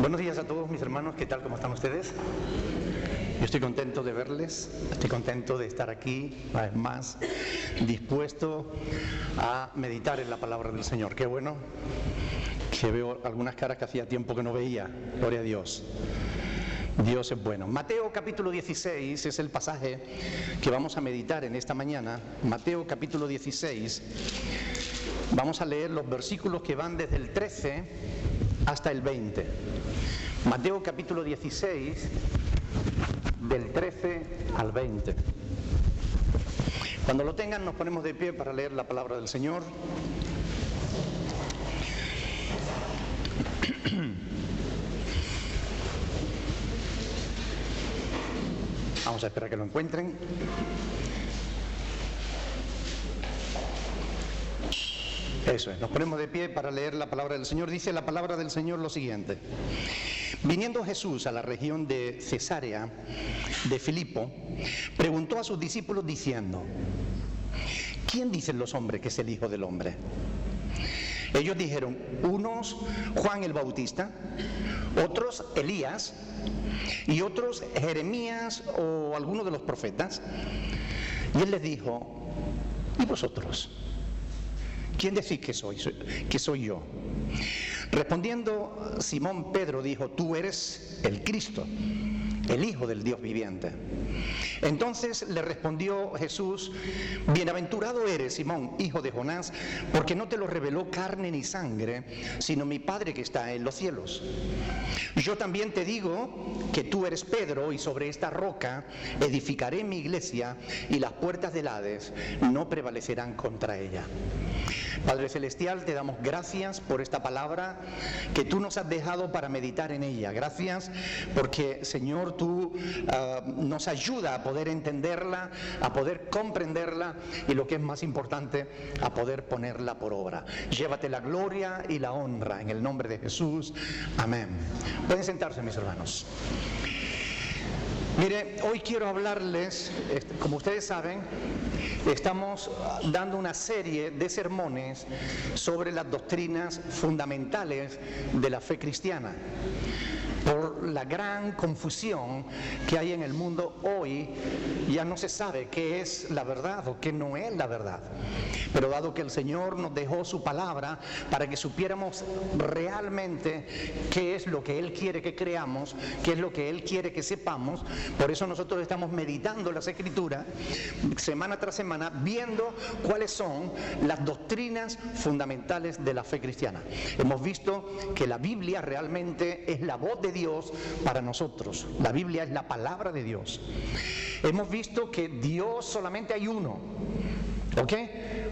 Buenos días a todos mis hermanos, ¿qué tal? ¿Cómo están ustedes? Yo estoy contento de verles, estoy contento de estar aquí, una vez más, dispuesto a meditar en la palabra del Señor. Qué bueno que veo algunas caras que hacía tiempo que no veía, gloria a Dios. Dios es bueno. Mateo capítulo 16 es el pasaje que vamos a meditar en esta mañana. Mateo capítulo 16, vamos a leer los versículos que van desde el 13 hasta el 20. Mateo capítulo 16, del 13 al 20. Cuando lo tengan nos ponemos de pie para leer la palabra del Señor. Vamos a esperar a que lo encuentren. Eso es, nos ponemos de pie para leer la palabra del Señor. Dice la palabra del Señor lo siguiente: viniendo Jesús a la región de Cesarea de Filipo, preguntó a sus discípulos diciendo: ¿quién dicen los hombres que es el Hijo del Hombre? Ellos dijeron: unos Juan el Bautista, otros Elías, y otros Jeremías o alguno de los profetas. Y él les dijo: ¿y vosotros? ¿Quién decís que soy yo? Respondiendo Simón Pedro dijo: tú eres el Cristo, el Hijo del Dios viviente. Entonces le respondió Jesús: bienaventurado eres, Simón, hijo de Jonás, porque no te lo reveló carne ni sangre, sino mi Padre que está en los cielos. Yo también te digo que tú eres Pedro, y sobre esta roca edificaré mi iglesia, y las puertas del Hades no prevalecerán contra ella. Padre Celestial, te damos gracias por esta palabra que tú nos has dejado para meditar en ella. Gracias porque, Señor, tú nos ayuda a poder entenderla, a poder comprenderla y, lo que es más importante, a poder ponerla por obra. Llévate la gloria y la honra en el nombre de Jesús. Amén. Pueden sentarse, mis hermanos. Mire, hoy quiero hablarles, como ustedes saben, estamos dando una serie de sermones sobre las doctrinas fundamentales de la fe cristiana. Por la gran confusión que hay en el mundo hoy, ya no se sabe qué es la verdad o qué no es la verdad. Pero dado que el Señor nos dejó su palabra para que supiéramos realmente qué es lo que Él quiere que creamos, qué es lo que Él quiere que sepamos, por eso nosotros estamos meditando las Escrituras semana tras semana, viendo cuáles son las doctrinas fundamentales de la fe cristiana. Hemos visto que la Biblia realmente es la voz de Dios para nosotros. La Biblia es la palabra de Dios. Hemos visto que Dios solamente hay uno, ¿ok?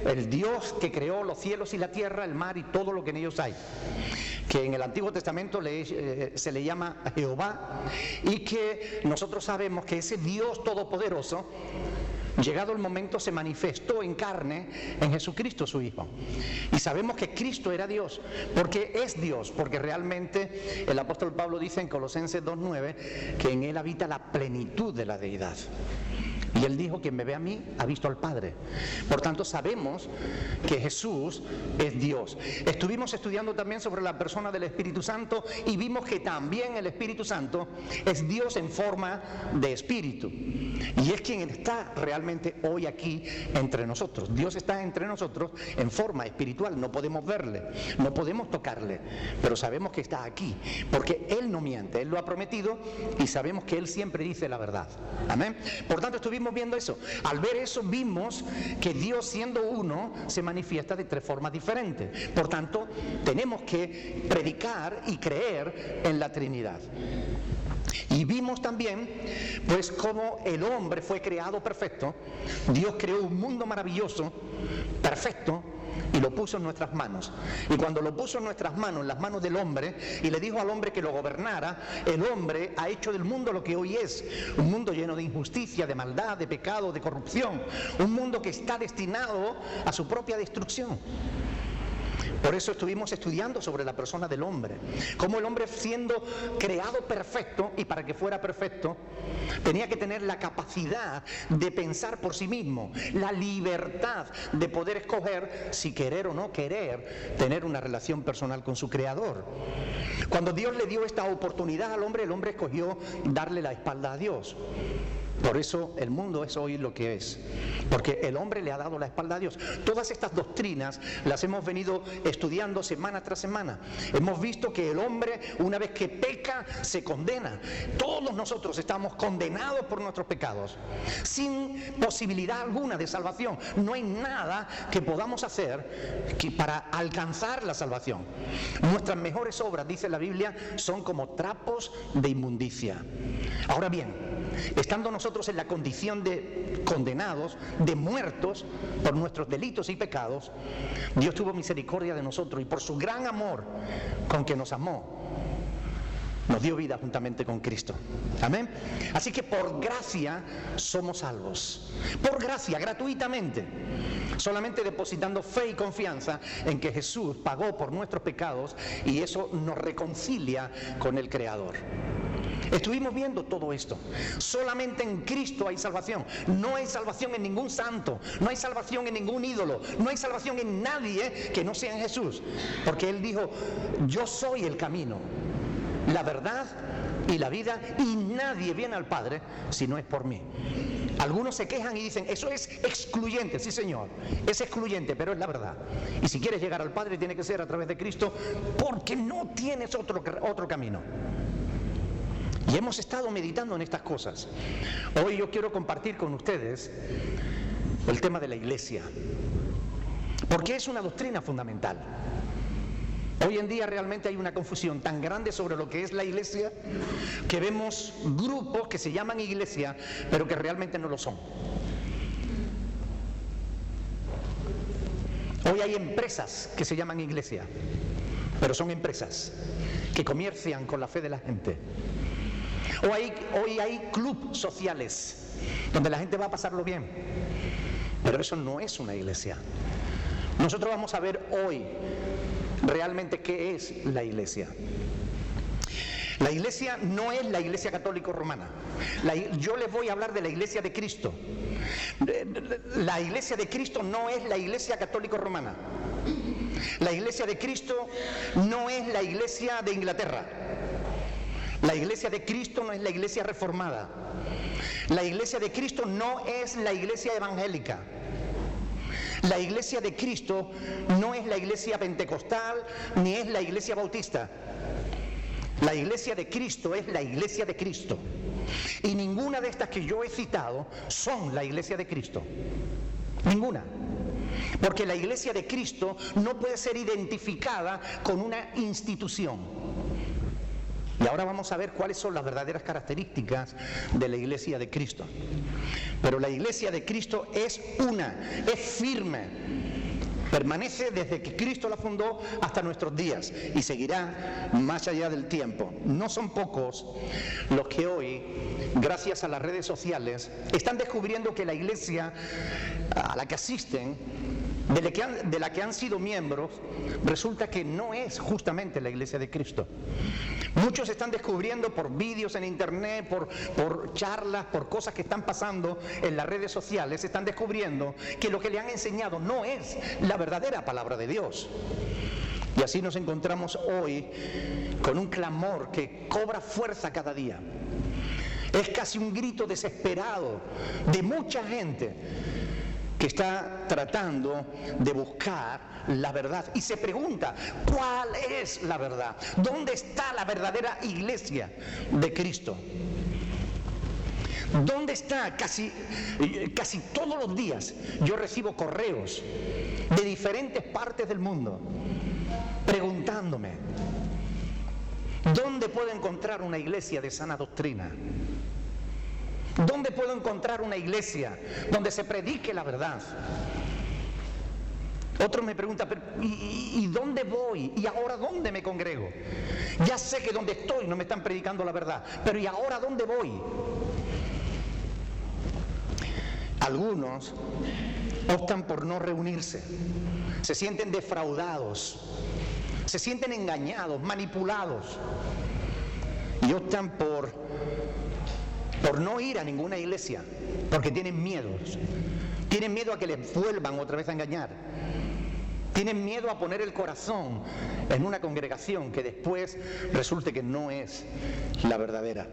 El Dios que creó los cielos y la tierra, el mar y todo lo que en ellos hay, que en el Antiguo Testamento se le llama Jehová, y que nosotros sabemos que ese Dios todopoderoso, llegado el momento, se manifestó en carne en Jesucristo su Hijo. Y sabemos que Cristo era Dios, porque es Dios, porque realmente el apóstol Pablo dice en Colosenses 2:9 que en Él habita la plenitud de la deidad. Y Él dijo: quien me ve a mí ha visto al Padre. Por tanto, sabemos que Jesús es Dios. Estuvimos estudiando también sobre la persona del Espíritu Santo y vimos que también el Espíritu Santo es Dios en forma de Espíritu. Y es quien está realmente hoy aquí entre nosotros. Dios está entre nosotros en forma espiritual. No podemos verle, no podemos tocarle, pero sabemos que está aquí, porque Él no miente, Él lo ha prometido y sabemos que Él siempre dice la verdad. Amén. Por tanto, estuvimos viendo eso. Al ver eso, vimos que Dios, siendo uno, se manifiesta de tres formas diferentes. Por tanto, tenemos que predicar y creer en la Trinidad. Y vimos también, pues, cómo el hombre fue creado perfecto. Dios creó un mundo maravilloso, perfecto, y lo puso en nuestras manos. Y cuando lo puso en nuestras manos, en las manos del hombre, y le dijo al hombre que lo gobernara, el hombre ha hecho del mundo lo que hoy es: un mundo lleno de injusticia, de maldad, de pecado, de corrupción, un mundo que está destinado a su propia destrucción. Por eso estuvimos estudiando sobre la persona del hombre, cómo el hombre, siendo creado perfecto, y para que fuera perfecto tenía que tener la capacidad de pensar por sí mismo, la libertad de poder escoger si querer o no querer tener una relación personal con su Creador. Cuando Dios le dio esta oportunidad al hombre, el hombre escogió darle la espalda a Dios. Por eso el mundo es hoy lo que es, porque el hombre le ha dado la espalda a Dios. Todas estas doctrinas las hemos venido estudiando semana tras semana. Hemos visto que el hombre, una vez que peca, se condena. Todos nosotros estamos condenados por nuestros pecados, sin posibilidad alguna de salvación. No hay nada que podamos hacer para alcanzar la salvación. Nuestras mejores obras, dice la Biblia, son como trapos de inmundicia. Ahora bien, estando nosotros en la condición de condenados, de muertos por nuestros delitos y pecados, Dios tuvo misericordia de nosotros y por su gran amor con que nos amó, nos dio vida juntamente con Cristo. Amén. Así que por gracia somos salvos. Por gracia, gratuitamente. Solamente depositando fe y confianza en que Jesús pagó por nuestros pecados y eso nos reconcilia con el Creador. Estuvimos viendo todo esto. Solamente en Cristo hay salvación. No hay salvación en ningún santo, no hay salvación en ningún ídolo, no hay salvación en nadie que no sea en Jesús. Porque Él dijo, yo soy el camino, la verdad y la vida, y nadie viene al Padre si no es por mí. Algunos se quejan y dicen, eso es excluyente. Sí, Señor, es excluyente, pero es la verdad. Y si quieres llegar al Padre tiene que ser a través de Cristo, porque no tienes otro camino. Y hemos estado meditando en estas cosas. Hoy yo quiero compartir con ustedes el tema de la iglesia, porque es una doctrina fundamental. Hoy en día realmente hay una confusión tan grande sobre lo que es la iglesia, que vemos grupos que se llaman iglesia, pero que realmente no lo son. Hoy hay empresas que se llaman iglesia, pero son empresas que comercian con la fe de la gente. Hoy hay clubes sociales donde la gente va a pasarlo bien, pero eso no es una iglesia. Nosotros vamos a ver hoy realmente qué es la iglesia. La iglesia no es la iglesia católica romana. Yo les voy a hablar de la iglesia de Cristo. La iglesia de Cristo no es la iglesia católica romana. La iglesia de Cristo no es la iglesia de Inglaterra. La iglesia de Cristo no es la iglesia reformada. La iglesia de Cristo no es la iglesia evangélica. La iglesia de Cristo no es la iglesia pentecostal ni es la iglesia bautista. La iglesia de Cristo es la iglesia de Cristo. Y ninguna de estas que yo he citado son la iglesia de Cristo. Ninguna. Porque la iglesia de Cristo no puede ser identificada con una institución. Y ahora vamos a ver cuáles son las verdaderas características de la iglesia de Cristo. Pero la iglesia de Cristo es una, es firme, permanece desde que Cristo la fundó hasta nuestros días y seguirá más allá del tiempo. No son pocos los que hoy, gracias a las redes sociales, están descubriendo que la iglesia a la que asisten, de la que han sido miembros, resulta que no es justamente la iglesia de Cristo. Muchos están descubriendo por vídeos en internet, por charlas, por cosas que están pasando en las redes sociales, están descubriendo que lo que le han enseñado no es la verdadera palabra de Dios. Y así nos encontramos hoy con un clamor que cobra fuerza cada día. Es casi un grito desesperado de mucha gente que está tratando de buscar la verdad y se pregunta, ¿cuál es la verdad? ¿Dónde está la verdadera iglesia de Cristo? ¿Dónde está? Casi todos los días yo recibo correos de diferentes partes del mundo preguntándome, ¿dónde puedo encontrar una iglesia de sana doctrina? ¿Dónde puedo encontrar una iglesia donde se predique la verdad? Otros me preguntan, ¿y dónde voy? ¿Y ahora dónde me congrego? Ya sé que donde estoy no me están predicando la verdad, pero ¿y ahora dónde voy? Algunos optan por no reunirse, se sienten defraudados, se sienten engañados, manipulados y optan por no ir a ninguna iglesia, porque tienen miedos. Tienen miedo a que les vuelvan otra vez a engañar. Tienen miedo a poner el corazón en una congregación que después resulte que no es la verdadera.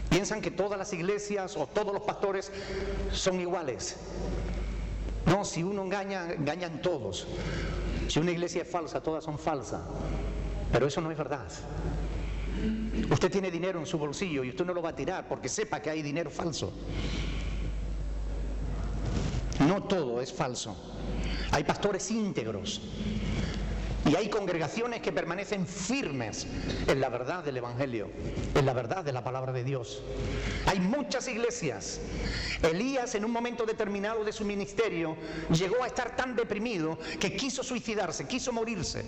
Piensan que todas las iglesias o todos los pastores son iguales. No, si uno engaña, engañan todos. Si una iglesia es falsa, todas son falsas. Pero eso no es verdad. Usted tiene dinero en su bolsillo y usted no lo va a tirar porque sepa que hay dinero falso. No todo es falso. Hay pastores íntegros y hay congregaciones que permanecen firmes en la verdad del Evangelio, en la verdad de la palabra de Dios. Hay muchas iglesias. Elías, en un momento determinado de su ministerio, llegó a estar tan deprimido que quiso suicidarse, quiso morirse.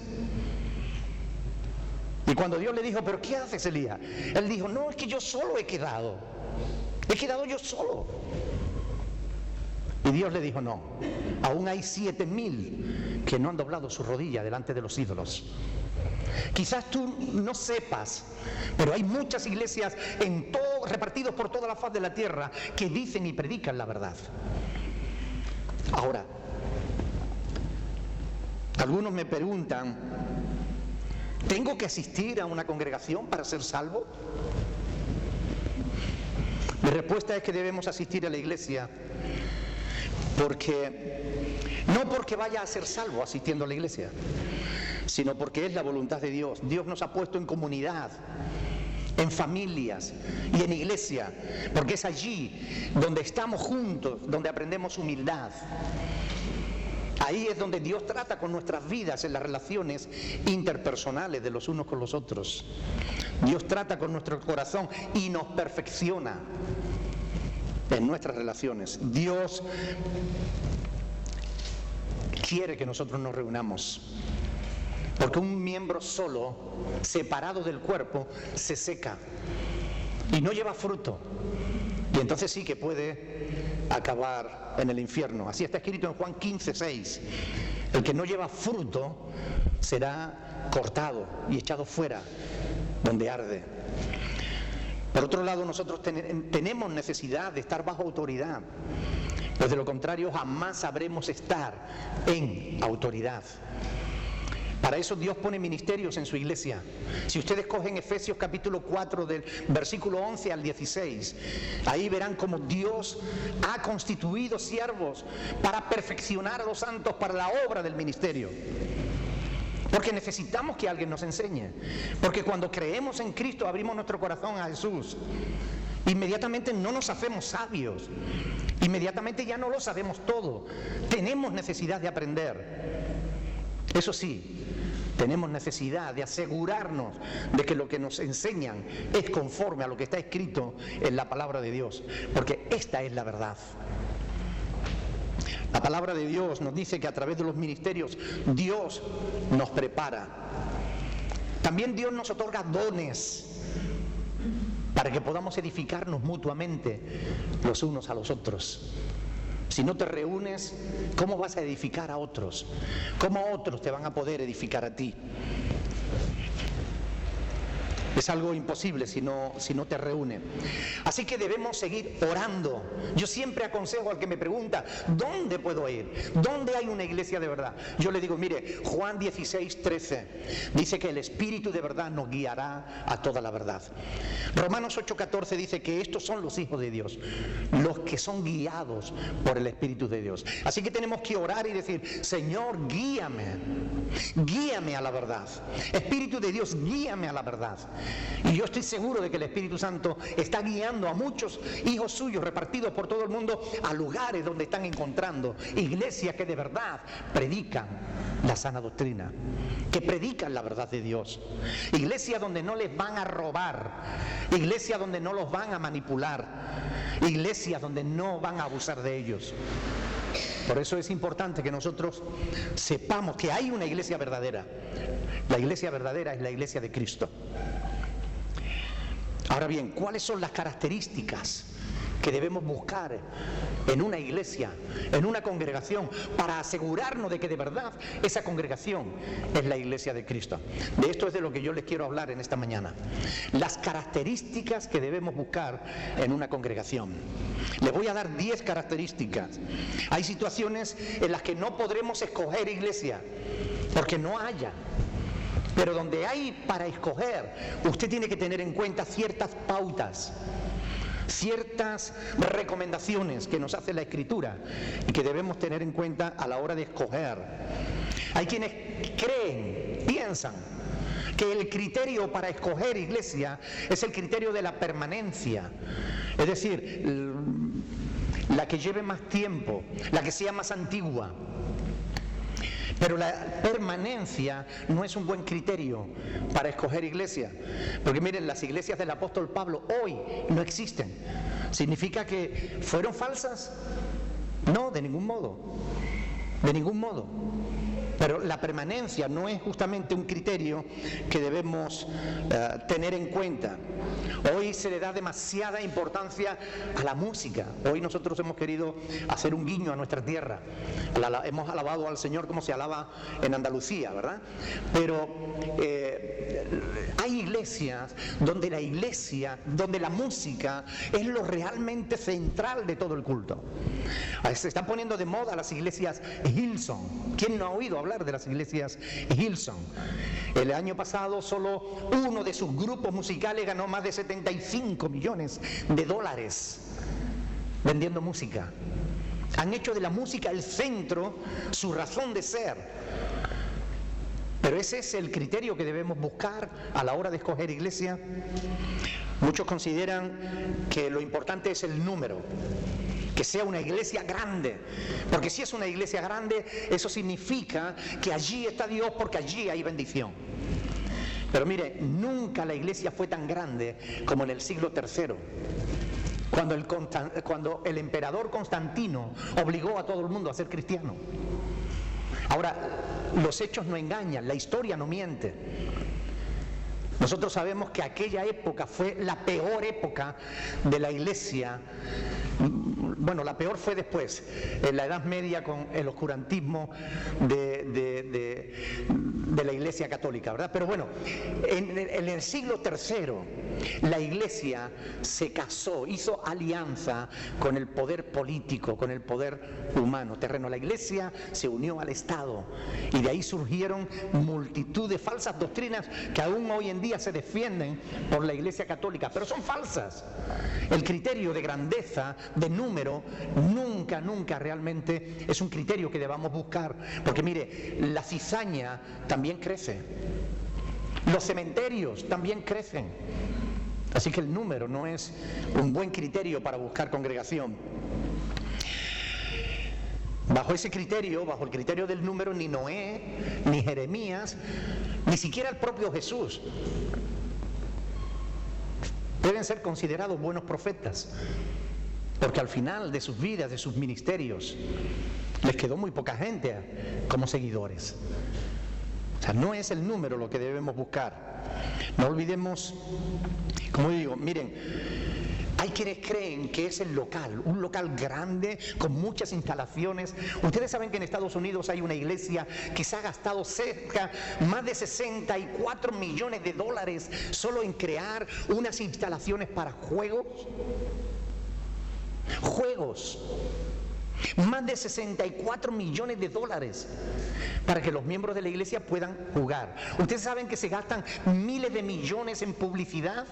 Y cuando Dios le dijo, ¿pero qué haces, Elías? Él dijo, no, es que yo solo he quedado yo solo. Y Dios le dijo, no, aún hay 7,000 que no han doblado su rodilla delante de los ídolos. Quizás tú no sepas, pero hay muchas iglesias repartidos por toda la faz de la tierra que dicen y predican la verdad. Ahora, algunos me preguntan, ¿tengo que asistir a una congregación para ser salvo? Mi respuesta es que debemos asistir a la iglesia no porque vaya a ser salvo asistiendo a la iglesia, sino porque es la voluntad de Dios. Dios nos ha puesto en comunidad, en familias y en iglesia, porque es allí donde estamos juntos, donde aprendemos humildad. Ahí es donde Dios trata con nuestras vidas en las relaciones interpersonales de los unos con los otros. Dios trata con nuestro corazón y nos perfecciona en nuestras relaciones. Dios quiere que nosotros nos reunamos, porque un miembro solo, separado del cuerpo, se seca y no lleva fruto. Y entonces sí que puede acabar en el infierno. Así está escrito en Juan 15:6. El que no lleva fruto será cortado y echado fuera, donde arde. Por otro lado, nosotros tenemos necesidad de estar bajo autoridad, pues de lo contrario jamás sabremos estar en autoridad. Para eso Dios pone ministerios en su iglesia. Si ustedes cogen Efesios capítulo 4 del versículo 11 al 16, ahí verán cómo Dios ha constituido siervos para perfeccionar a los santos para la obra del ministerio. Porque necesitamos que alguien nos enseñe. Porque cuando creemos en Cristo, abrimos nuestro corazón a Jesús, inmediatamente no nos hacemos sabios. Inmediatamente ya no lo sabemos todo. Tenemos necesidad de aprender. Eso sí, tenemos necesidad de asegurarnos de que lo que nos enseñan es conforme a lo que está escrito en la palabra de Dios. Porque esta es la verdad. La palabra de Dios nos dice que a través de los ministerios Dios nos prepara. También Dios nos otorga dones para que podamos edificarnos mutuamente los unos a los otros. Si no te reúnes, ¿cómo vas a edificar a otros? ¿Cómo otros te van a poder edificar a ti? Es algo imposible si no te reúne. Así que debemos seguir orando. Yo siempre aconsejo al que me pregunta, ¿dónde puedo ir? ¿Dónde hay una iglesia de verdad? Yo le digo, mire, Juan 16:13 dice que el Espíritu de verdad nos guiará a toda la verdad. Romanos 8:14 dice que estos son los hijos de Dios, los que son guiados por el Espíritu de Dios. Así que tenemos que orar y decir, Señor, guíame a la verdad. Espíritu de Dios, guíame a la verdad. Y yo estoy seguro de que el Espíritu Santo está guiando a muchos hijos suyos repartidos por todo el mundo a lugares donde están encontrando iglesias que de verdad predican la sana doctrina, que predican la verdad de Dios, iglesias donde no les van a robar, iglesias donde no los van a manipular, iglesias donde no van a abusar de ellos. Por eso es importante que nosotros sepamos que hay una iglesia verdadera. La iglesia verdadera es la iglesia de Cristo. Ahora bien, ¿cuáles son las características que debemos buscar en una iglesia, en una congregación, para asegurarnos de que de verdad esa congregación es la iglesia de Cristo. De esto es de lo que yo les quiero hablar en esta mañana. Las características que debemos buscar en una congregación. Les voy a dar 10 características. Hay situaciones en las que no podremos escoger iglesia, porque no haya. Pero donde hay para escoger, usted tiene que tener en cuenta ciertas pautas, ciertas recomendaciones que nos hace la Escritura y que debemos tener en cuenta a la hora de escoger. Hay quienes piensan que el criterio para escoger iglesia es el criterio de la permanencia, es decir, la que lleve más tiempo, la que sea más antigua. Pero la permanencia no es un buen criterio para escoger iglesia. Porque miren, las iglesias del apóstol Pablo hoy no existen. ¿Significa que fueron falsas? No, de ningún modo. De ningún modo. Pero la permanencia no es justamente un criterio que debemos tener en cuenta. Hoy se le da demasiada importancia a la música. Hoy nosotros hemos querido hacer un guiño a nuestra tierra. Hemos alabado al Señor como se alaba en Andalucía, ¿verdad? Pero hay iglesias donde la música es lo realmente central de todo el culto. Se están poniendo de moda las iglesias Hillsong. ¿Quién no ha oído hablar de las iglesias Hillsong? El año pasado solo uno de sus grupos musicales ganó más de 75 millones de dólares vendiendo música. Han hecho de la música el centro, su razón de ser. Pero ese es el criterio que debemos buscar a la hora de escoger iglesia. Muchos consideran que lo importante es el número, que sea una iglesia grande, porque si es una iglesia grande, eso significa que allí está Dios, porque allí hay bendición. Pero mire, nunca la iglesia fue tan grande como en el siglo III, cuando el emperador Constantino obligó a todo el mundo a ser cristiano. Ahora, los hechos no engañan, la historia no miente. Nosotros sabemos que aquella época fue la peor época de la iglesia. Bueno, la peor fue después, en la Edad Media, con el oscurantismo de la Iglesia Católica, ¿verdad? Pero bueno, en el siglo III, la Iglesia se casó, hizo alianza con el poder político, con el poder humano, terreno. La Iglesia se unió al Estado y de ahí surgieron multitud de falsas doctrinas que aún hoy en día se defienden por la Iglesia Católica, pero son falsas. El criterio de grandeza, de número, nunca realmente es un criterio que debamos buscar, porque mire, la cizaña también crece, los cementerios también crecen, así que el número no es un buen criterio para buscar congregación. Bajo ese criterio, bajo el criterio del número, ni Noé, ni Jeremías, ni siquiera el propio Jesús deben ser considerados buenos profetas, porque al final de sus vidas, de sus ministerios, les quedó muy poca gente como seguidores. O sea, no es el número lo que debemos buscar. No olvidemos, como digo, miren, hay quienes creen que es el local, un local grande con muchas instalaciones. Ustedes saben que en Estados Unidos hay una iglesia que se ha gastado más de 64 millones de dólares solo en crear unas instalaciones para juegos. Más de 64 millones de dólares para que los miembros de la iglesia puedan jugar. Ustedes saben que se gastan miles de millones en publicidad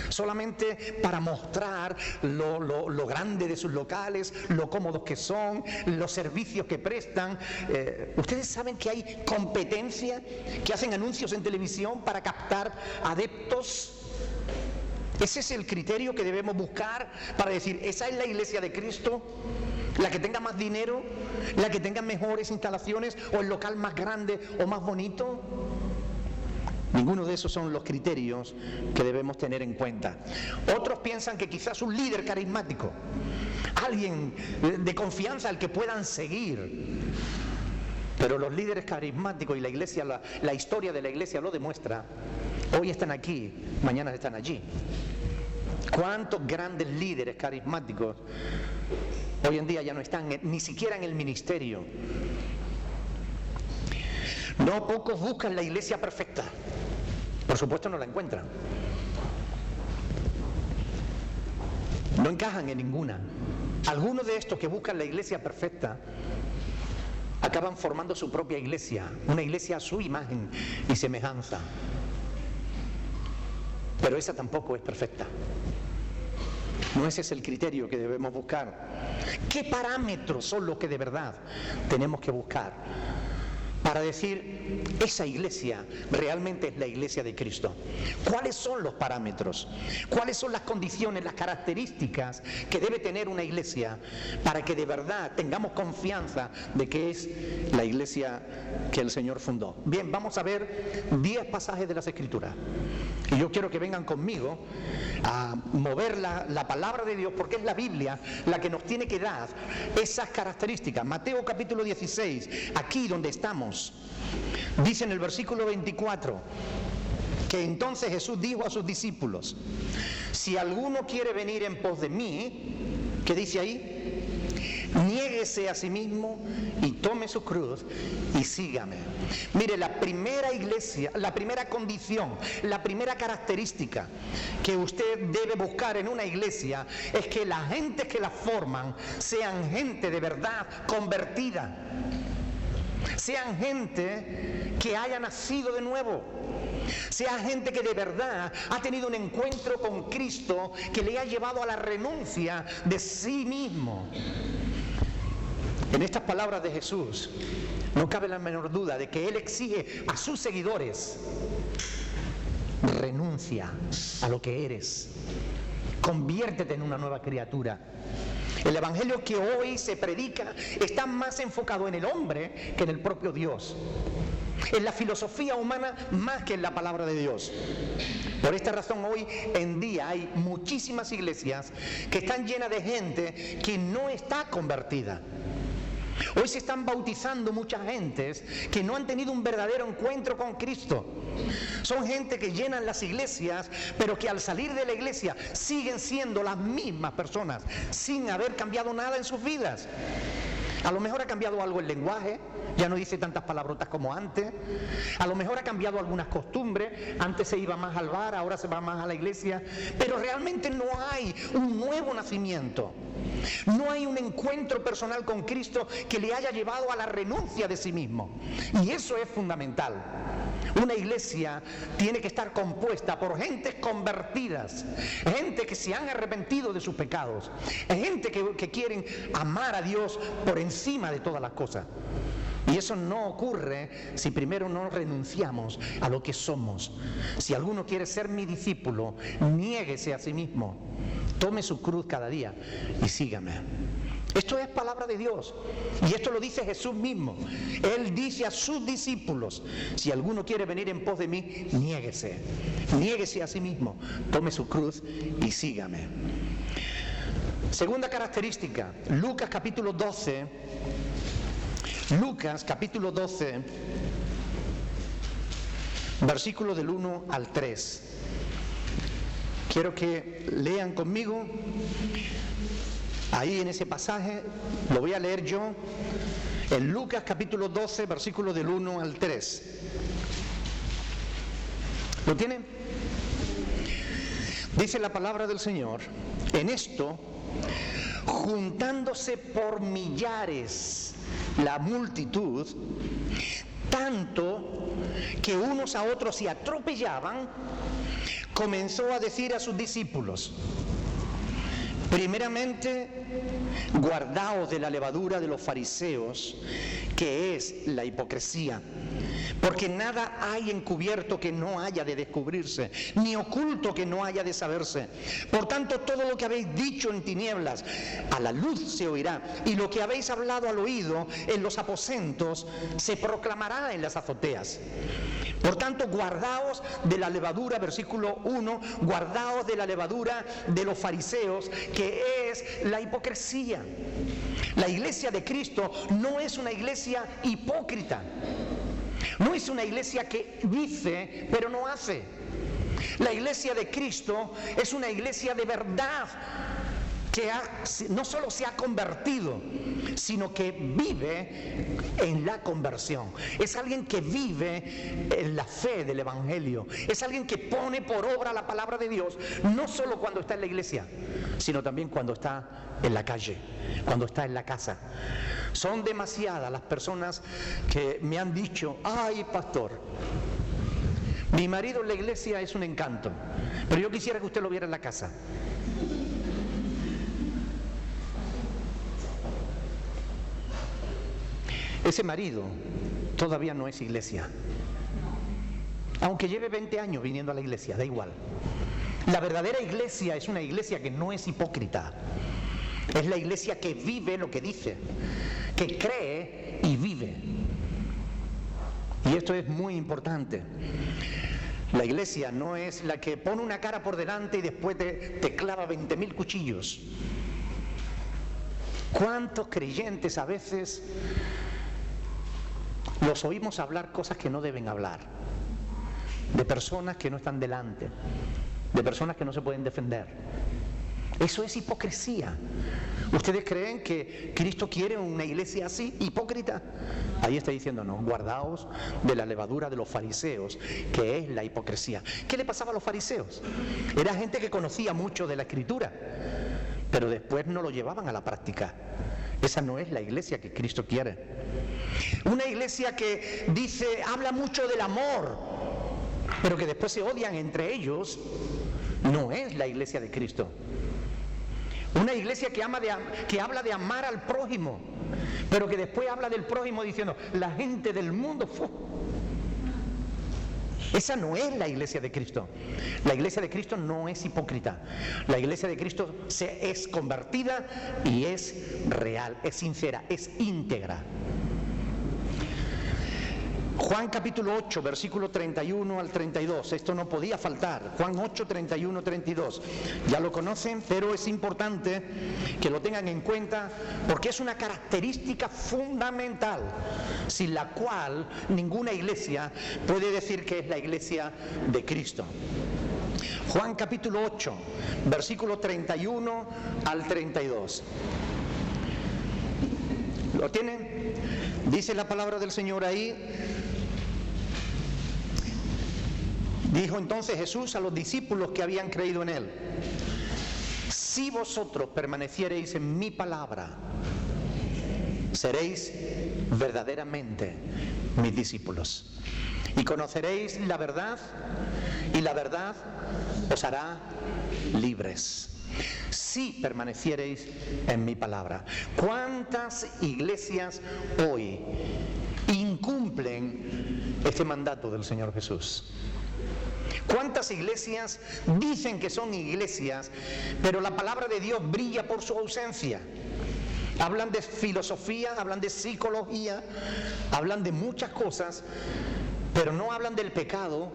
solamente para mostrar lo grande de sus locales, lo cómodos que son, los servicios que prestan. Ustedes saben que hay competencia, que hacen anuncios en televisión para captar adeptos. Ese es el criterio que debemos buscar para decir, esa es la iglesia de Cristo, la que tenga más dinero, la que tenga mejores instalaciones, o el local más grande o más bonito. Ninguno de esos son los criterios que debemos tener en cuenta. Otros piensan que quizás un líder carismático, alguien de confianza al que puedan seguir. Pero los líderes carismáticos y la iglesia, la historia de la iglesia lo demuestra, hoy están aquí, mañana están allí. ¿Cuántos grandes líderes carismáticos hoy en día ya no están ni siquiera en el ministerio? No pocos buscan la iglesia perfecta. Por supuesto no la encuentran. No encajan en ninguna. Algunos de estos que buscan la iglesia perfecta acaban formando su propia iglesia, una iglesia a su imagen y semejanza. Pero esa tampoco es perfecta. No ese es el criterio que debemos buscar. ¿Qué parámetros son los que de verdad tenemos que buscar para decir, esa iglesia realmente es la iglesia de Cristo? ¿Cuáles son los parámetros? ¿Cuáles son las condiciones, las características que debe tener una iglesia para que de verdad tengamos confianza de que es la iglesia que el Señor fundó? Bien, vamos a ver 10 pasajes de las Escrituras. Y yo quiero que vengan conmigo a mover la palabra de Dios, porque es la Biblia la que nos tiene que dar esas características. Mateo capítulo 16, aquí donde estamos, dice en el versículo 24, que entonces Jesús dijo a sus discípulos, si alguno quiere venir en pos de mí, ¿qué dice ahí? Niéguese a sí mismo y tome su cruz y sígame. Mire, la primera iglesia, la primera condición, la primera característica que usted debe buscar en una iglesia es que la gente que la forman sean gente de verdad convertida. Sean gente que haya nacido de nuevo. Sea gente que de verdad ha tenido un encuentro con Cristo que le ha llevado a la renuncia de sí mismo. En estas palabras de Jesús no cabe la menor duda de que Él exige a sus seguidores: renuncia a lo que eres, conviértete en una nueva criatura. El evangelio que hoy se predica está más enfocado en el hombre que en el propio Dios, en la filosofía humana más que en la palabra de Dios. Por esta razón hoy en día hay muchísimas iglesias que están llenas de gente que no está convertida. Hoy se están bautizando muchas gentes que no han tenido un verdadero encuentro con Cristo. Son gente que llenan las iglesias, pero que al salir de la iglesia siguen siendo las mismas personas, sin haber cambiado nada en sus vidas. A lo mejor ha cambiado algo el lenguaje, ya no dice tantas palabrotas como antes. A lo mejor ha cambiado algunas costumbres, antes se iba más al bar, ahora se va más a la iglesia. Pero realmente no hay un nuevo nacimiento. No hay un encuentro personal con Cristo que le haya llevado a la renuncia de sí mismo. Y eso es fundamental. Una iglesia tiene que estar compuesta por gentes convertidas, gente que se han arrepentido de sus pecados, gente que quieren amar a Dios por encima de todas las cosas. Y eso no ocurre si primero no renunciamos a lo que somos. Si alguno quiere ser mi discípulo, niéguese a sí mismo, tome su cruz cada día y sígame. Esto es palabra de Dios, y esto lo dice Jesús mismo. Él dice a sus discípulos: si alguno quiere venir en pos de mí, niéguese a sí mismo, tome su cruz y sígame. Segunda característica, Lucas capítulo 12, versículo del 1 al 3. Quiero que lean conmigo. Ahí en ese pasaje, lo voy a leer yo, en Lucas capítulo 12, versículo del 1 al 3. ¿Lo tienen? Dice la palabra del Señor: en esto, juntándose por millares la multitud, tanto que unos a otros se atropellaban, comenzó a decir a sus discípulos: primeramente, guardaos de la levadura de los fariseos, que es la hipocresía. Porque nada hay encubierto que no haya de descubrirse, ni oculto que no haya de saberse. Por tanto, todo lo que habéis dicho en tinieblas, a la luz se oirá, y lo que habéis hablado al oído en los aposentos, se proclamará en las azoteas. Por tanto, guardaos de la levadura, versículo 1, guardaos de la levadura de los fariseos, que es la hipocresía. La iglesia de Cristo no es una iglesia hipócrita. No es una iglesia que dice, pero no hace. La iglesia de Cristo es una iglesia de verdad que no solo se ha convertido, sino que vive en la conversión. Es alguien que vive en la fe del Evangelio. Es alguien que pone por obra la palabra de Dios, no solo cuando está en la iglesia, sino también cuando está en la calle, cuando está en la casa. Son demasiadas las personas que me han dicho: ay, pastor, mi marido en la iglesia es un encanto, pero yo quisiera que usted lo viera en la casa. Ese marido todavía no es iglesia, aunque lleve 20 años viniendo a la iglesia, da igual. La verdadera iglesia es una iglesia que no es hipócrita. Es la iglesia que vive lo que dice, que cree y vive. Y esto es muy importante. La iglesia no es la que pone una cara por delante y después te clava 20.000 cuchillos. ¿Cuántos creyentes a veces los oímos hablar cosas que no deben hablar? De personas que no están delante, de personas que no se pueden defender. Eso es hipocresía. ¿Ustedes creen que Cristo quiere una iglesia así, hipócrita? Ahí está diciendo: no, guardaos de la levadura de los fariseos, que es la hipocresía. ¿Qué le pasaba a los fariseos? Era gente que conocía mucho de la Escritura, pero después no lo llevaban a la práctica. Esa no es la iglesia que Cristo quiere. Una iglesia que dice, habla mucho del amor, pero que después se odian entre ellos, no es la iglesia de Cristo. Una iglesia que habla de amar al prójimo, pero que después habla del prójimo diciendo: la gente del mundo. Esa no es la iglesia de Cristo. La iglesia de Cristo no es hipócrita. La iglesia de Cristo es convertida y es real, es sincera, es íntegra. Juan capítulo 8, versículo 31 al 32, esto no podía faltar. Juan 8, 31, 32. Ya lo conocen, pero es importante que lo tengan en cuenta porque es una característica fundamental sin la cual ninguna iglesia puede decir que es la iglesia de Cristo. Juan capítulo 8, versículo 31 al 32. ¿Lo tienen? Dice la palabra del Señor ahí. Dijo entonces Jesús a los discípulos que habían creído en Él: si vosotros permaneciereis en mi palabra, seréis verdaderamente mis discípulos. Y conoceréis la verdad, y la verdad os hará libres. Si permaneciereis en mi palabra. ¿Cuántas iglesias hoy incumplen este mandato del Señor Jesús? ¿Cuántas iglesias dicen que son iglesias, pero la palabra de Dios brilla por su ausencia? Hablan de filosofía, hablan de psicología, hablan de muchas cosas, pero no hablan del pecado,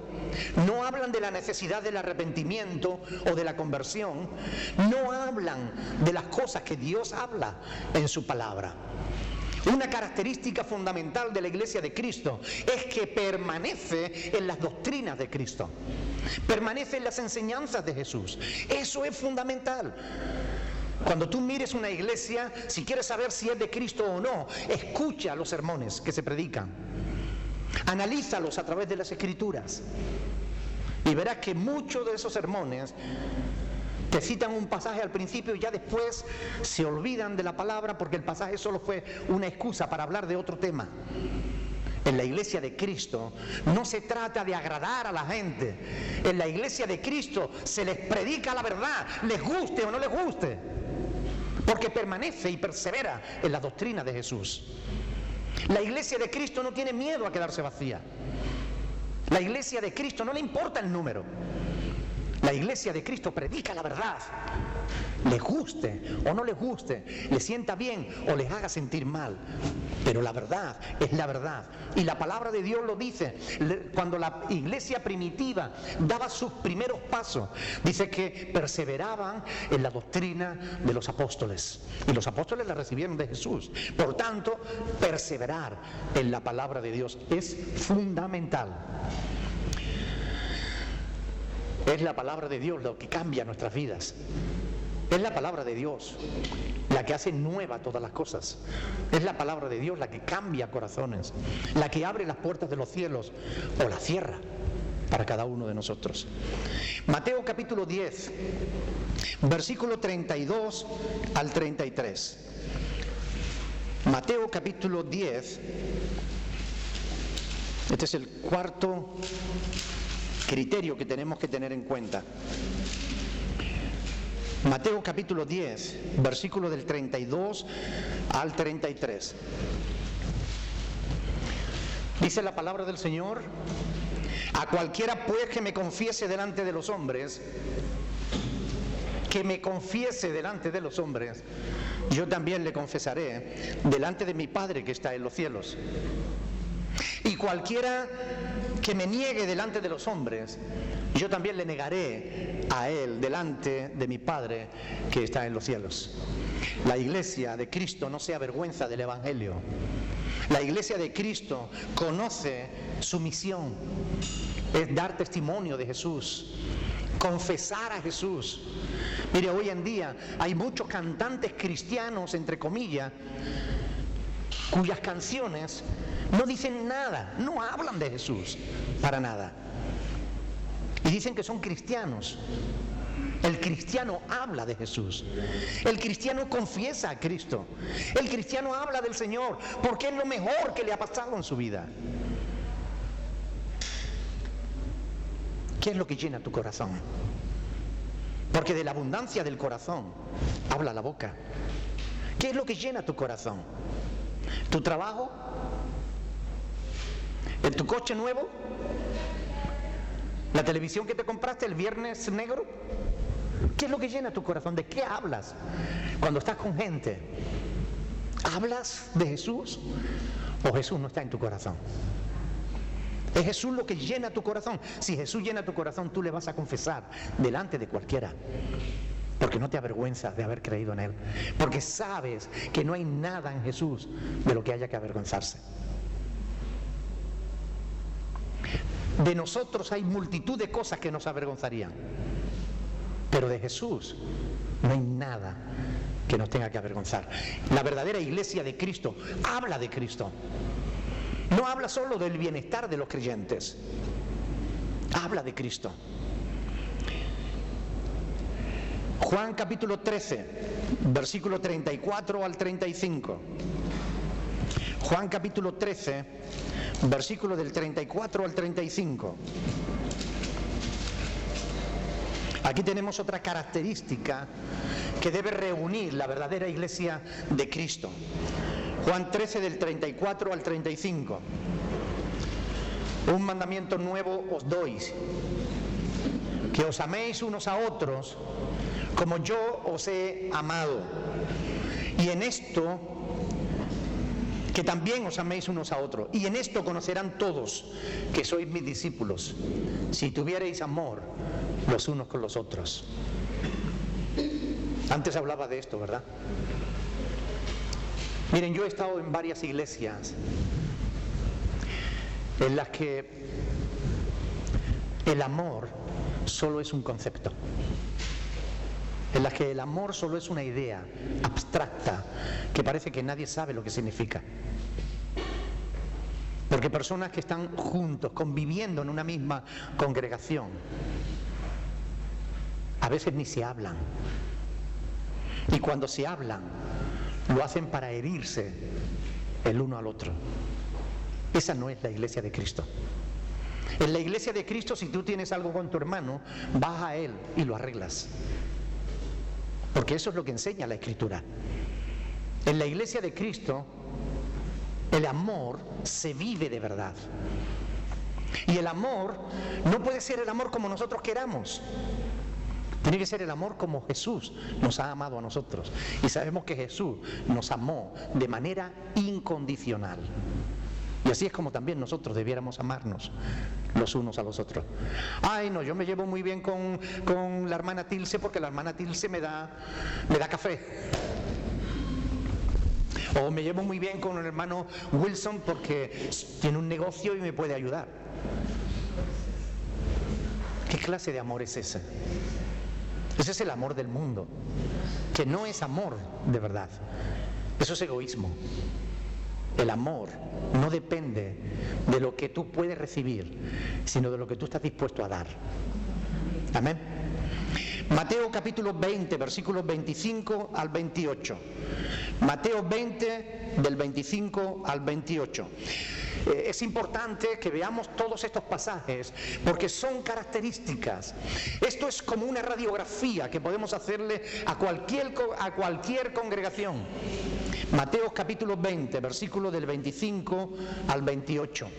no hablan de la necesidad del arrepentimiento o de la conversión, no hablan de las cosas que Dios habla en su palabra. Una característica fundamental de la iglesia de Cristo es que permanece en las doctrinas de Cristo, permanece en las enseñanzas de Jesús. Eso es fundamental. Cuando tú mires una iglesia, si quieres saber si es de Cristo o no, escucha los sermones que se predican, analízalos a través de las Escrituras y verás que muchos de esos sermones te citan un pasaje al principio y ya después se olvidan de la palabra porque el pasaje solo fue una excusa para hablar de otro tema. En la iglesia de Cristo no se trata de agradar a la gente. En la iglesia de Cristo se les predica la verdad, les guste o no les guste, porque permanece y persevera en la doctrina de Jesús. La iglesia de Cristo no tiene miedo a quedarse vacía. La iglesia de Cristo no le importa el número. La iglesia de Cristo predica la verdad, les guste o no les guste, les sienta bien o les haga sentir mal, pero la verdad es la verdad. Y la palabra de Dios lo dice. Cuando la iglesia primitiva daba sus primeros pasos, dice que perseveraban en la doctrina de los apóstoles, y los apóstoles la recibieron de Jesús. Por tanto, perseverar en la palabra de Dios es fundamental. Es la palabra de Dios lo que cambia nuestras vidas. Es la palabra de Dios la que hace nueva todas las cosas. Es la palabra de Dios la que cambia corazones, la que abre las puertas de los cielos o las cierra para cada uno de nosotros. Mateo capítulo 10, versículo 32 al 33. Mateo capítulo 10, este es el cuarto criterio que tenemos que tener en cuenta. Mateo capítulo 10, versículo del 32 al 33. Dice la palabra del Señor: a cualquiera pues que me confiese delante de los hombres, yo también le confesaré delante de mi Padre que está en los cielos. Y cualquiera que me niegue delante de los hombres, yo también le negaré a él delante de mi Padre que está en los cielos. La iglesia de Cristo no se avergüenza del Evangelio. La iglesia de Cristo conoce su misión, es dar testimonio de Jesús, confesar a Jesús. Mire, hoy en día hay muchos cantantes cristianos, entre comillas, cuyas canciones no dicen nada, no hablan de Jesús para nada. Y dicen que son cristianos. El cristiano habla de Jesús. El cristiano confiesa a Cristo. El cristiano habla del Señor porque es lo mejor que le ha pasado en su vida. ¿Qué es lo que llena tu corazón? Porque de la abundancia del corazón habla la boca. ¿Qué es lo que llena tu corazón? ¿Tu trabajo? ¿En tu coche nuevo? ¿La televisión que te compraste el viernes negro? ¿Qué es lo que llena tu corazón? ¿De qué hablas cuando estás con gente? ¿Hablas de Jesús o Jesús no está en tu corazón? ¿Es Jesús lo que llena tu corazón? Si Jesús llena tu corazón, tú le vas a confesar delante de cualquiera, porque no te avergüenzas de haber creído en Él, porque sabes que no hay nada en Jesús de lo que haya que avergonzarse. De nosotros hay multitud de cosas que nos avergonzarían, pero de Jesús no hay nada que nos tenga que avergonzar. La verdadera iglesia de Cristo habla de Cristo. No habla solo del bienestar de los creyentes, habla de Cristo. Juan capítulo 13, versículo 34 al 35. Juan capítulo 13, versículo del 34 al 35. Aquí tenemos otra característica que debe reunir la verdadera iglesia de Cristo. Juan 13 del 34 al 35. Un mandamiento nuevo os doy, que os améis unos a otros como yo os he amado. Y en esto, que también os améis unos a otros. Y en esto conocerán todos que sois mis discípulos, si tuviereis amor los unos con los otros. Antes hablaba de esto, ¿verdad? Miren, yo he estado en varias iglesias en las que el amor solo es un concepto, en las que el amor solo es una idea abstracta que parece que nadie sabe lo que significa. Porque personas que están juntos, conviviendo en una misma congregación, a veces ni se hablan. Y cuando se hablan, lo hacen para herirse el uno al otro. Esa no es la iglesia de Cristo. En la iglesia de Cristo, si tú tienes algo con tu hermano, vas a él y lo arreglas. Porque eso es lo que enseña la Escritura. En la iglesia de Cristo, el amor se vive de verdad. Y el amor no puede ser el amor como nosotros queramos. Tiene que ser el amor como Jesús nos ha amado a nosotros. Y sabemos que Jesús nos amó de manera incondicional. Y así es como también nosotros debiéramos amarnos los unos a los otros. Ay, no, yo me llevo muy bien con la hermana Tilce porque la hermana Tilce me da café. O me llevo muy bien con el hermano Wilson porque tiene un negocio y me puede ayudar. clase de amor es ese? Ese es el amor del mundo, que no es amor de verdad. Eso es egoísmo. El amor no depende de lo que tú puedes recibir, sino de lo que tú estás dispuesto a dar. Amén. Mateo capítulo 20, versículos 25 al 28. Mateo 20, del 25 al 28. Es importante que veamos todos estos pasajes porque son características. Esto es como una radiografía que podemos hacerle a cualquier congregación. Mateo capítulo 20, versículos del 25 al 28.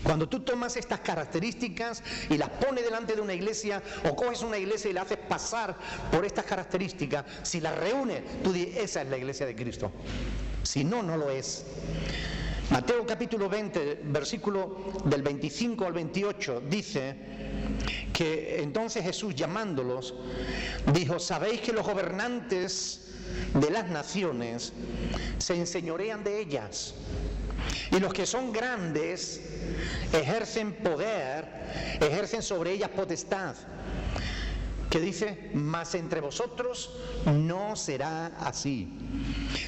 Cuando tú tomas estas características y las pones delante de una iglesia, o coges una iglesia y la haces pasar por estas características, si las reúnes, tú dices, esa es la iglesia de Cristo. Si no, no lo es. Mateo capítulo 20, versículo del 25 al 28, dice que entonces Jesús, llamándolos, dijo: ¿sabéis que los gobernantes de las naciones se enseñorean de ellas? Y los que son grandes ejercen poder, ejercen sobre ellas potestad. Que dice: mas entre vosotros no será así,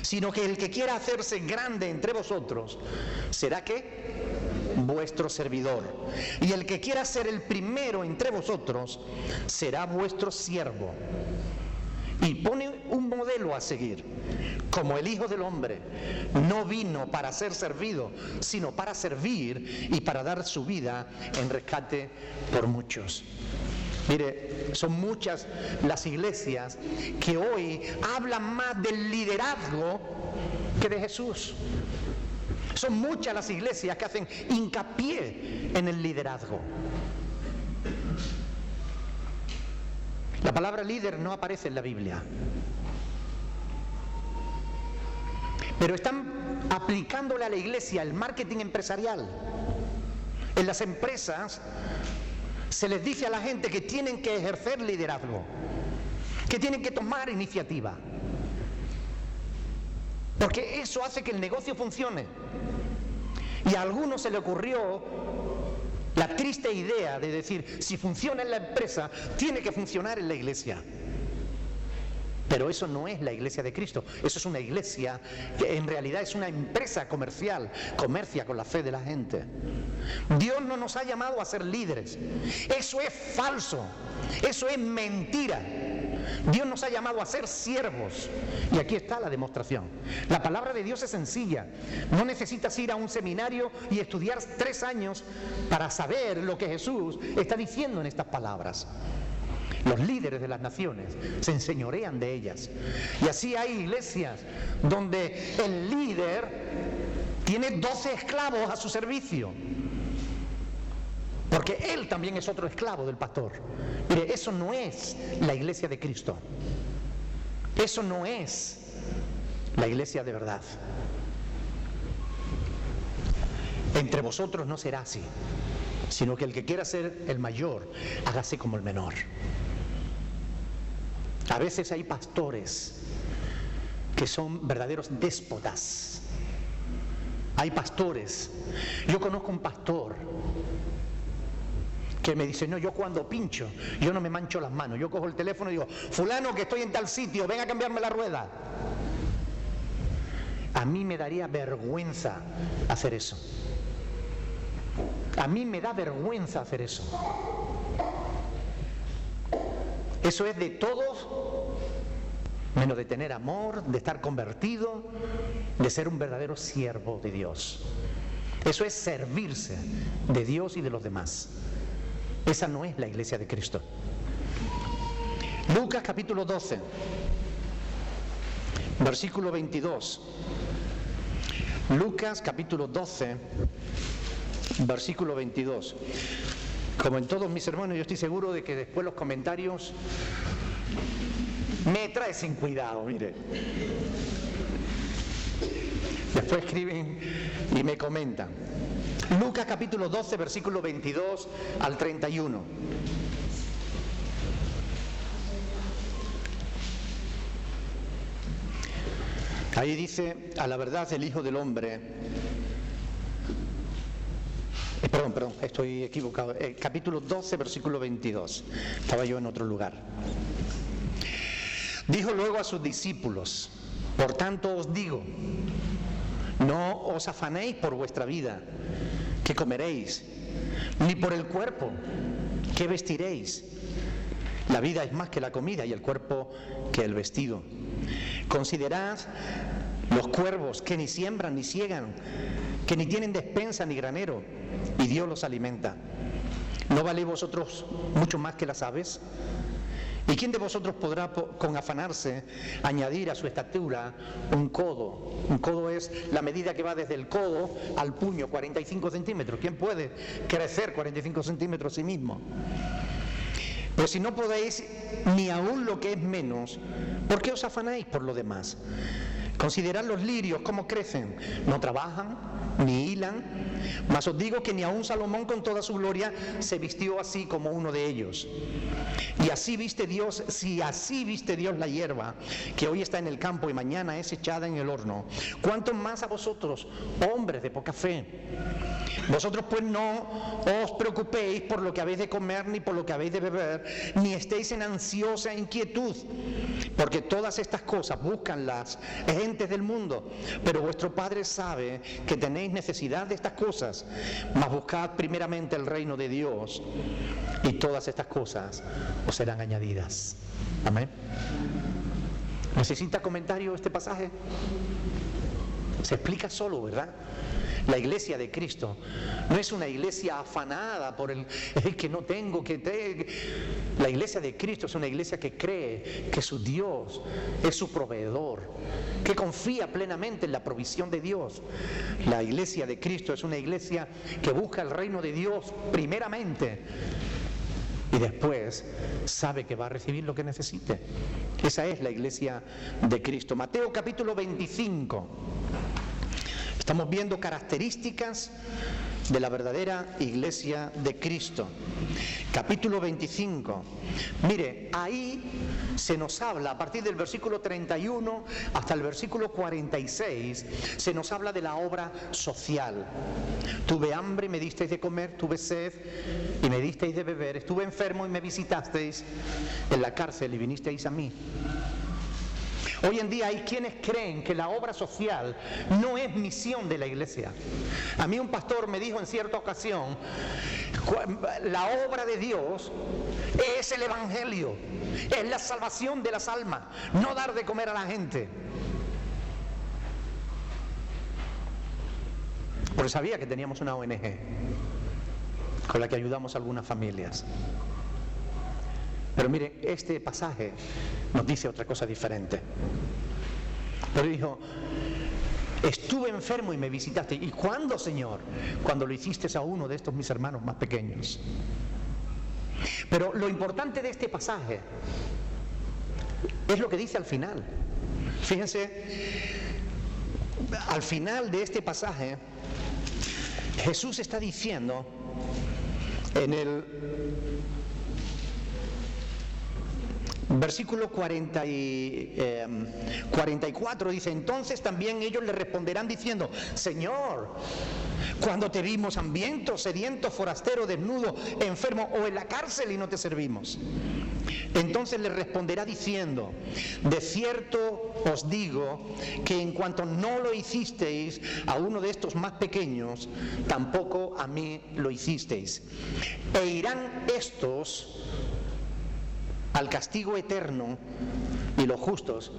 sino que el que quiera hacerse grande entre vosotros será ¿qué? Vuestro servidor. Y el que quiera ser el primero entre vosotros será vuestro siervo. Y pone un modelo a seguir. Como el Hijo del Hombre no vino para ser servido, sino para servir y para dar su vida en rescate por muchos. Mire, son muchas las iglesias que hoy hablan más del liderazgo que de Jesús. Son muchas las iglesias que hacen hincapié en el liderazgo. La palabra líder no aparece en la Biblia, pero están aplicándole a la iglesia el marketing empresarial. En las empresas se les dice a la gente que tienen que ejercer liderazgo, que tienen que tomar iniciativa, porque eso hace que el negocio funcione. Y a algunos se le ocurrió la triste idea de decir, si funciona en la empresa, tiene que funcionar en la iglesia. Pero eso no es la iglesia de Cristo. Eso es una iglesia que en realidad es una empresa comercial, comercia con la fe de la gente. Dios no nos ha llamado a ser líderes. Eso es falso. Eso es mentira. Dios nos ha llamado a ser siervos. Y aquí está la demostración. La palabra de Dios es sencilla. No necesitas ir a un seminario y estudiar 3 años para saber lo que Jesús está diciendo en estas palabras. Los líderes de las naciones se enseñorean de ellas. Y así hay iglesias donde el líder tiene 12 esclavos a su servicio, porque él también es otro esclavo del pastor. Mire, eso no es la iglesia de Cristo. Eso no es la iglesia de verdad. Entre vosotros no será así, sino que el que quiera ser el mayor, hágase como el menor. A veces hay pastores que son verdaderos déspotas. Hay pastores. Yo conozco un pastor que me dice, no, yo cuando pincho, yo no me mancho las manos. Yo cojo el teléfono y digo, fulano, que estoy en tal sitio, ven a cambiarme la rueda. A mí me daría vergüenza hacer eso. A mí me da vergüenza hacer eso. Eso es de todos, menos de tener amor, de estar convertido, de ser un verdadero siervo de Dios. Eso es servirse de Dios y de los demás. Esa no es la iglesia de Cristo. Lucas capítulo 12, versículo 22. Lucas capítulo 12, versículo 22. Como en todos mis sermones, yo estoy seguro de que después los comentarios me traen sin cuidado, mire. Después escriben y me comentan. Lucas capítulo 12, versículo 22 al 31. Ahí dice, a la verdad el Hijo del Hombre, Perdón, estoy equivocado. Capítulo 12, versículo 22. Estaba yo en otro lugar. Dijo luego a sus discípulos: por tanto os digo, no os afanéis por vuestra vida, qué comeréis, ni por el cuerpo, qué vestiréis. La vida es más que la comida y el cuerpo que el vestido. Considerad los cuervos que ni siembran ni siegan, que ni tienen despensa ni granero, y Dios los alimenta. ¿No valéis vosotros mucho más que las aves? ¿Y quién de vosotros podrá con afanarse añadir a su estatura un codo? Un codo es la medida que va desde el codo al puño, 45 centímetros. ¿Quién puede crecer 45 centímetros a sí mismo? Pues si no podéis ni aún lo que es menos, ¿por qué os afanáis por lo demás? Considerad los lirios, cómo crecen, no trabajan ni hilan, mas os digo que ni aun Salomón con toda su gloria se vistió así como uno de ellos. Y así viste Dios, si así viste Dios la hierba, que hoy está en el campo y mañana es echada en el horno, ¿cuánto más a vosotros, hombres de poca fe? Vosotros pues no os preocupéis por lo que habéis de comer ni por lo que habéis de beber, ni estéis en ansiosa inquietud, porque todas estas cosas buscan las gentes del mundo, pero vuestro Padre sabe que tenéis necesidad de estas cosas. Mas buscad primeramente el reino de Dios, y todas estas cosas os serán añadidas. Amén. ¿Necesita comentario este pasaje? Se explica solo, ¿verdad? La iglesia de Cristo no es una iglesia afanada por el que no tengo, La iglesia de Cristo es una iglesia que cree que su Dios es su proveedor, que confía plenamente en la provisión de Dios. La iglesia de Cristo es una iglesia que busca el reino de Dios primeramente y después sabe que va a recibir lo que necesite. Esa es la iglesia de Cristo. Mateo capítulo 25. Estamos viendo características de la verdadera iglesia de Cristo. Capítulo 25. Mire, ahí se nos habla, a partir del versículo 31 hasta el versículo 46, se nos habla de la obra social. Tuve hambre y me disteis de comer, tuve sed y me disteis de beber, estuve enfermo y me visitasteis, en la cárcel y vinisteis a mí. Hoy en día hay quienes creen que la obra social no es misión de la iglesia. A mí un pastor me dijo en cierta ocasión, la obra de Dios es el evangelio, es la salvación de las almas, no dar de comer a la gente. Porque sabía que teníamos una ONG con la que ayudamos a algunas familias. Pero mire, este pasaje nos dice otra cosa diferente. Pero dijo, estuve enfermo y me visitaste. ¿Y cuándo, Señor? Cuando lo hiciste a uno de estos mis hermanos más pequeños. Pero lo importante de este pasaje es lo que dice al final. Fíjense, al final de este pasaje, Jesús está diciendo en el versículo 44 dice, entonces también ellos le responderán diciendo, Señor, cuando te vimos hambriento, sediento, forastero, desnudo, enfermo o en la cárcel y no te servimos. Entonces le responderá diciendo, de cierto os digo que en cuanto no lo hicisteis a uno de estos más pequeños, tampoco a mí lo hicisteis. E irán estos al castigo eterno y los justos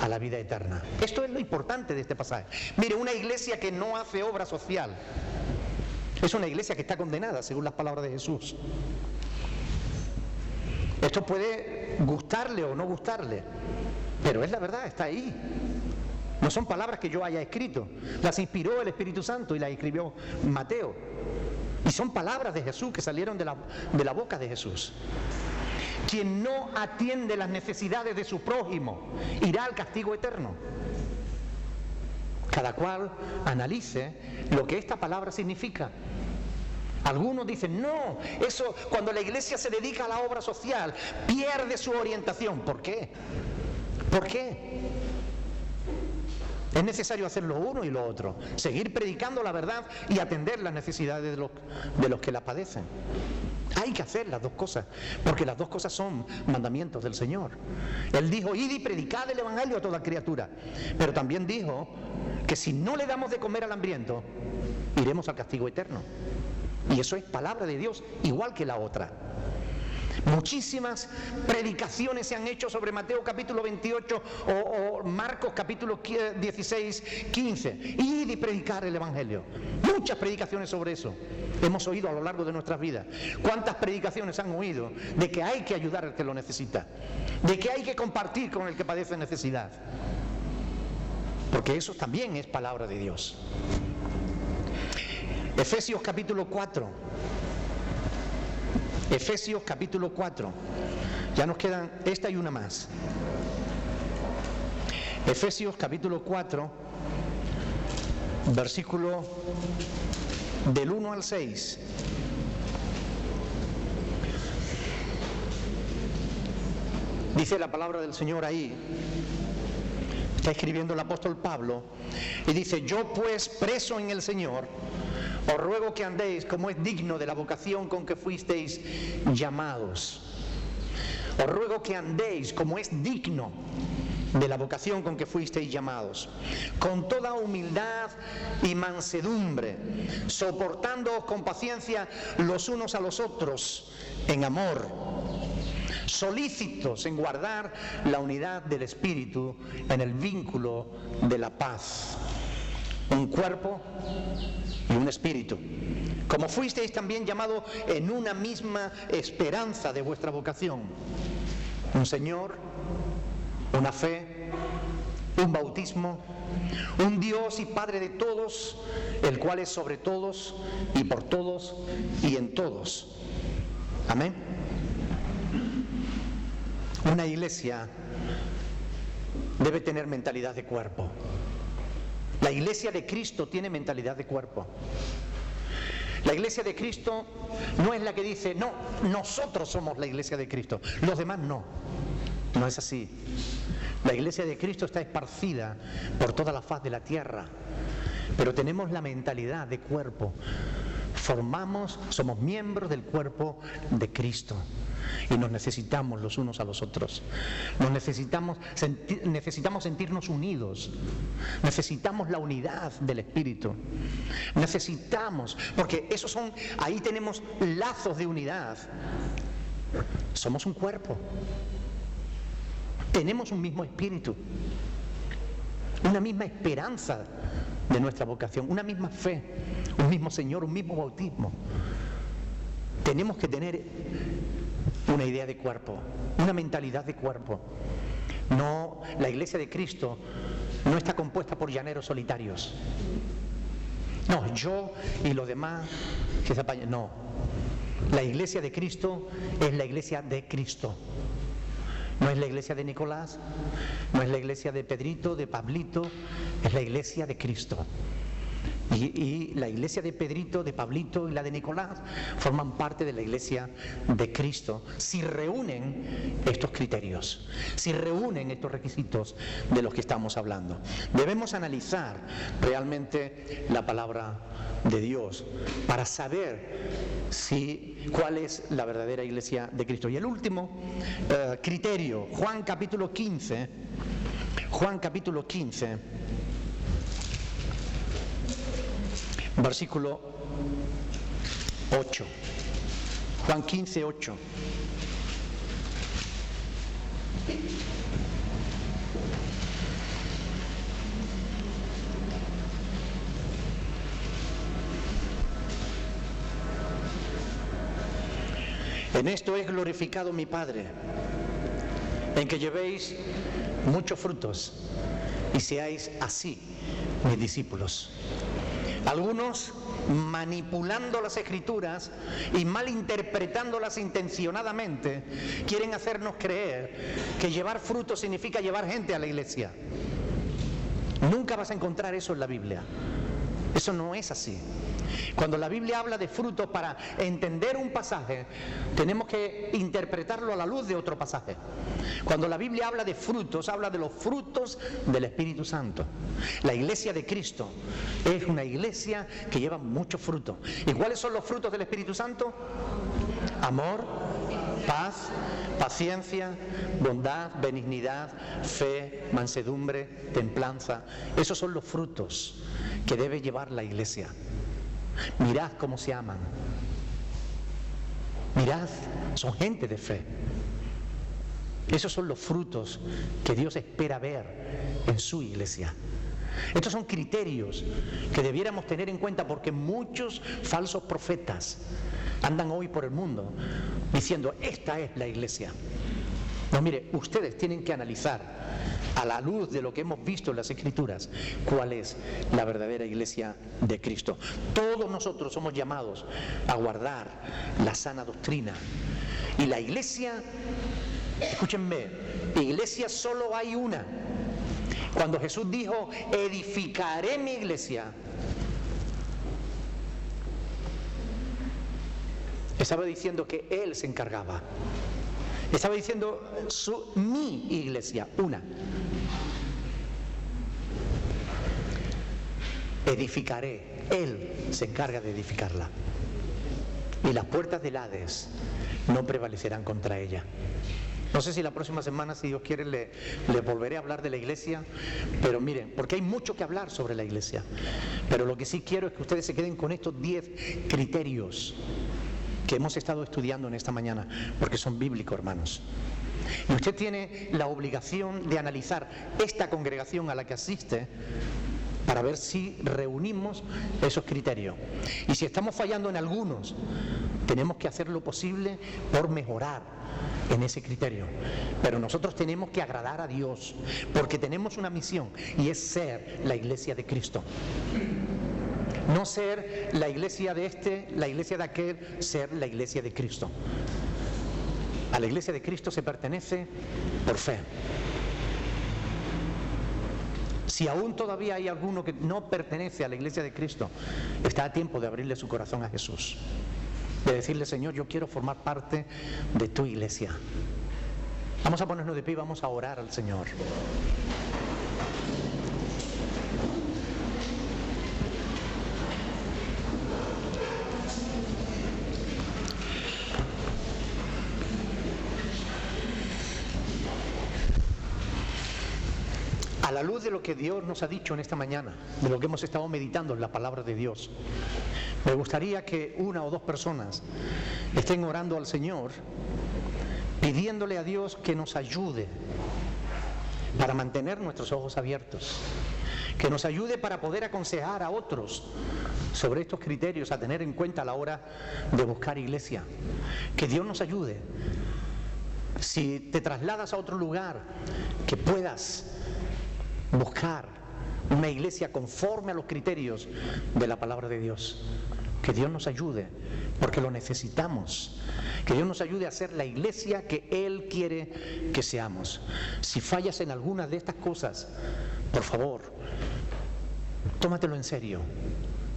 a la vida eterna. Esto es lo importante de este pasaje. Mire, una iglesia que no hace obra social es una iglesia que está condenada, según las palabras de Jesús. Esto puede gustarle o no gustarle, pero es la verdad, está ahí. No son palabras que yo haya escrito, las inspiró el Espíritu Santo y las escribió Mateo. Y son palabras de Jesús que salieron de la boca de Jesús. Quien no atiende las necesidades de su prójimo irá al castigo eterno. Cada cual analice lo que esta palabra significa. Algunos dicen, no, eso cuando la iglesia se dedica a la obra social pierde su orientación. ¿Por qué? ¿Por qué? Es necesario hacer lo uno y lo otro, seguir predicando la verdad y atender las necesidades de los que la padecen. Hay que hacer las dos cosas, porque las dos cosas son mandamientos del Señor. Él dijo, id y predicad el Evangelio a toda criatura. Pero también dijo que si no le damos de comer al hambriento, iremos al castigo eterno. Y eso es palabra de Dios, igual que la otra. Muchísimas predicaciones se han hecho sobre Mateo capítulo 28 o Marcos capítulo 16, 15. Id y predicar el Evangelio. Muchas predicaciones sobre eso hemos oído a lo largo de nuestras vidas. ¿Cuántas predicaciones han oído de que hay que ayudar al que lo necesita? De que hay que compartir con el que padece necesidad. Porque eso también es palabra de Dios. Efesios capítulo 4. Efesios capítulo 4. Ya nos quedan esta y una más. Efesios capítulo 4, versículo del 1 al 6. Dice la palabra del Señor ahí. Está escribiendo el apóstol Pablo y dice, yo pues preso en el Señor, os ruego que andéis como es digno de la vocación con que fuisteis llamados. Os ruego que andéis como es digno de la vocación con que fuisteis llamados, con toda humildad y mansedumbre, soportándoos con paciencia los unos a los otros en amor, solícitos en guardar la unidad del Espíritu en el vínculo de la paz. Un cuerpo y un espíritu, como fuisteis también llamados en una misma esperanza de vuestra vocación. Un Señor, una fe, un bautismo, un Dios y Padre de todos, el cual es sobre todos y por todos y en todos. Amén. Una iglesia debe tener mentalidad de cuerpo. La iglesia de Cristo tiene mentalidad de cuerpo. La iglesia de Cristo no es la que dice, no, nosotros somos la iglesia de Cristo, los demás no. No es así. La iglesia de Cristo está esparcida por toda la faz de la tierra, pero tenemos la mentalidad de cuerpo. Somos miembros del cuerpo de Cristo. Y nos necesitamos los unos a los otros. Necesitamos sentirnos unidos. Necesitamos la unidad del Espíritu. Porque ahí tenemos lazos de unidad. Somos un cuerpo. Tenemos un mismo espíritu. Una misma esperanza de nuestra vocación. Una misma fe. Un mismo Señor, un mismo bautismo. Tenemos que tener una idea de cuerpo, una mentalidad de cuerpo. No, la iglesia de Cristo no está compuesta por llaneros solitarios. No, yo y los demás que se apañen. No, la iglesia de Cristo es la iglesia de Cristo. No es la iglesia de Nicolás, no es la iglesia de Pedrito, de Pablito, es la iglesia de Cristo. Y la iglesia de Pedrito, de Pablito y la de Nicolás forman parte de la iglesia de Cristo si reúnen estos criterios, si reúnen estos requisitos de los que estamos hablando. Debemos analizar realmente la palabra de Dios para saber cuál es la verdadera iglesia de Cristo. Y el último criterio, Juan capítulo 15, versículo 8. Juan 15, 8. En esto es glorificado mi Padre, en que llevéis muchos frutos y seáis así mis discípulos. Algunos, manipulando las Escrituras y malinterpretándolas intencionadamente, quieren hacernos creer que llevar fruto significa llevar gente a la iglesia. Nunca vas a encontrar eso en la Biblia. Eso no es así. Cuando la Biblia habla de frutos, para entender un pasaje, tenemos que interpretarlo a la luz de otro pasaje. Cuando la Biblia habla de frutos, habla de los frutos del Espíritu Santo. La iglesia de Cristo es una iglesia que lleva mucho fruto. ¿Y cuáles son los frutos del Espíritu Santo? Amor, paz, paciencia, bondad, benignidad, fe, mansedumbre, templanza. Esos son los frutos que debe llevar la iglesia. Mirad cómo se aman. Mirad, son gente de fe. Esos son los frutos que Dios espera ver en su iglesia. Estos son criterios que debiéramos tener en cuenta, porque muchos falsos profetas andan hoy por el mundo diciendo: esta es la iglesia. No, mire, ustedes tienen que analizar a la luz de lo que hemos visto en las Escrituras cuál es la verdadera iglesia de Cristo. Todos nosotros somos llamados a guardar la sana doctrina. Y la iglesia, escúchenme, iglesia solo hay una. Cuando Jesús dijo: edificaré mi iglesia, estaba diciendo que Él se encargaba. Estaba diciendo mi iglesia, una. Edificaré, Él se encarga de edificarla. Y las puertas del Hades no prevalecerán contra ella. No sé si la próxima semana, si Dios quiere, le volveré a hablar de la iglesia, pero miren, porque hay mucho que hablar sobre la iglesia. Pero lo que sí quiero es que ustedes se queden con estos 10 criterios que hemos estado estudiando en esta mañana, porque son bíblicos, hermanos. Y usted tiene la obligación de analizar esta congregación a la que asiste para ver si reunimos esos criterios. Y si estamos fallando en algunos, tenemos que hacer lo posible por mejorar en ese criterio. Pero nosotros tenemos que agradar a Dios, porque tenemos una misión, y es ser la iglesia de Cristo. No ser la iglesia de este, la iglesia de aquel, ser la iglesia de Cristo. A la iglesia de Cristo se pertenece por fe. Si aún todavía hay alguno que no pertenece a la iglesia de Cristo, está a tiempo de abrirle su corazón a Jesús, de decirle: Señor, yo quiero formar parte de tu iglesia. Vamos a ponernos de pie y vamos a orar al Señor. A la luz de lo que Dios nos ha dicho en esta mañana, de lo que hemos estado meditando en la palabra de Dios, me gustaría que una o dos personas estén orando al Señor, pidiéndole a Dios que nos ayude para mantener nuestros ojos abiertos, que nos ayude para poder aconsejar a otros sobre estos criterios a tener en cuenta a la hora de buscar iglesia. Que Dios nos ayude. Si te trasladas a otro lugar, que puedas buscar una iglesia conforme a los criterios de la palabra de Dios. Que Dios nos ayude, porque lo necesitamos. Que Dios nos ayude a ser la iglesia que Él quiere que seamos. Si fallas en algunas de estas cosas, por favor, tómatelo en serio,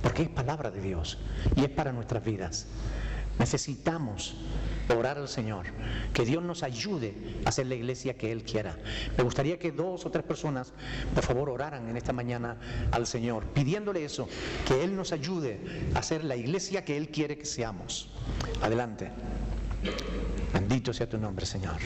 porque es palabra de Dios y es para nuestras vidas. Necesitamos orar al Señor, que Dios nos ayude a ser la iglesia que Él quiera. Me gustaría que 2 o 3 personas, por favor, oraran en esta mañana al Señor, pidiéndole eso, que Él nos ayude a ser la iglesia que Él quiere que seamos. Adelante. Bendito sea tu nombre, Señor.